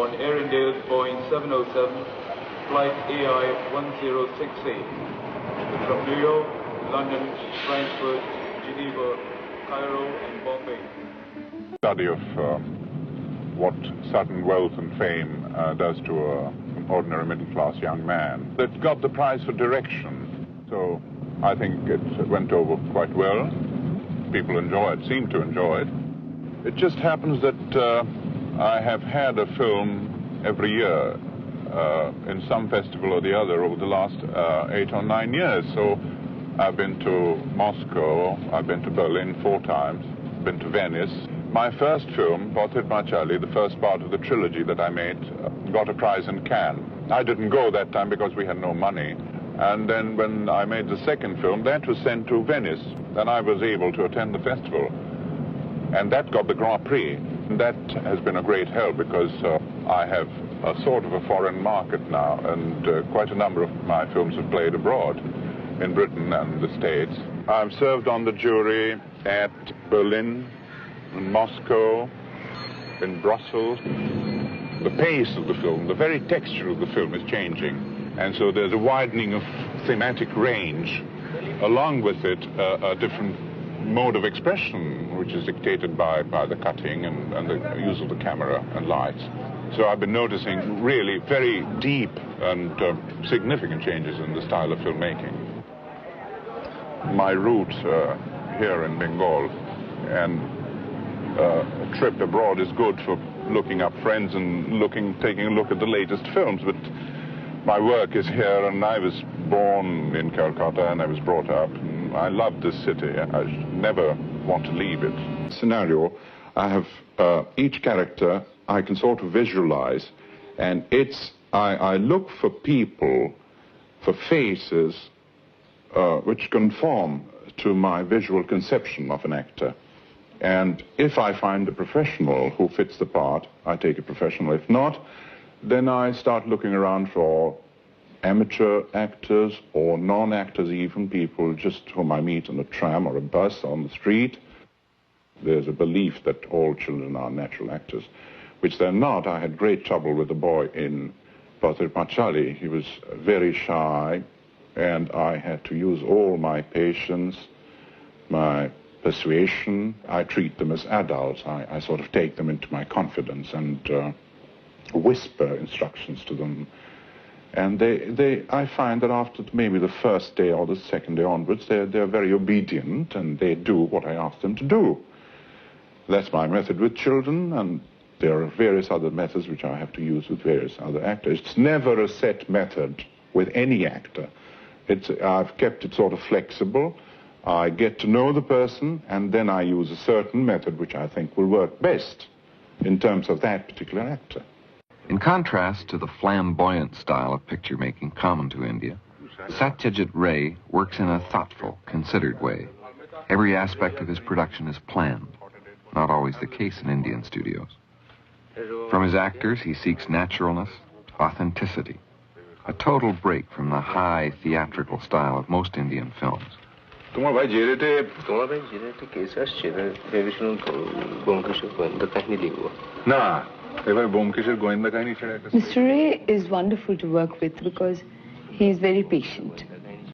on Air India's Boeing 707, flight AI-1068, from New York, London, Frankfurt, Geneva, Cairo, and Bombay. Study of what sudden wealth and fame does to an ordinary middle-class young man. It got the prize for direction, so I think it went over quite well. People seem to enjoy it. It just happens that I have had a film every year in some festival or the other over the last 8 or 9 years. So I've been to Moscow, I've been to Berlin 4 times, been to Venice. My first film, Portrait Marcelli, the first part of the trilogy that I made, got a prize in Cannes. I didn't go that time because we had no money. And then when I made the second film, that was sent to Venice. Then I was able to attend the festival. And that got the Grand Prix. And that has been a great help because I have a sort of a foreign market now, and quite a number of my films have played abroad, in Britain and the States. I've served on the jury at Berlin, in Moscow, in Brussels. The pace of the film, the very texture of the film is changing. And so there's a widening of thematic range. Along with it, a different mode of expression, which is dictated by the cutting and the use of the camera and lights. So I've been noticing really very deep and significant changes in the style of filmmaking. My route here in Bengal, and a trip abroad is good for looking up friends and taking a look at the latest films, but my work is here, and I was born in Calcutta and I was brought up. I love this city. I never want to leave it. Scenario, I have each character I can sort of visualize, and I look for people, for faces, which conform to my visual conception of an actor. And if I find a professional who fits the part, I take a professional. If not, then I start looking around for amateur actors or non-actors, even people just whom I meet on a tram or a bus or on the street. There's a belief that all children are natural actors, which they're not. I had great trouble with a boy in Portrait Marcelli. He was very shy, and I had to use all my patience, my persuasion. I treat them as adults. I sort of take them into my confidence and whisper instructions to them. And I find that after maybe the first day or the second day onwards, they're very obedient, and they do what I ask them to do. That's my method with children, and there are various other methods which I have to use with various other actors. It's never a set method with any actor. I've kept it sort of flexible. I get to know the person, and then I use a certain method which I think will work best in terms of that particular actor. In contrast to the flamboyant style of picture making common to India, Satyajit Ray works in a thoughtful, considered way. Every aspect of his production is planned, not always the case in Indian studios. From his actors, he seeks naturalness, authenticity, a total break from the high theatrical style of most Indian films. Mr. Ray is wonderful to work with because he is very patient.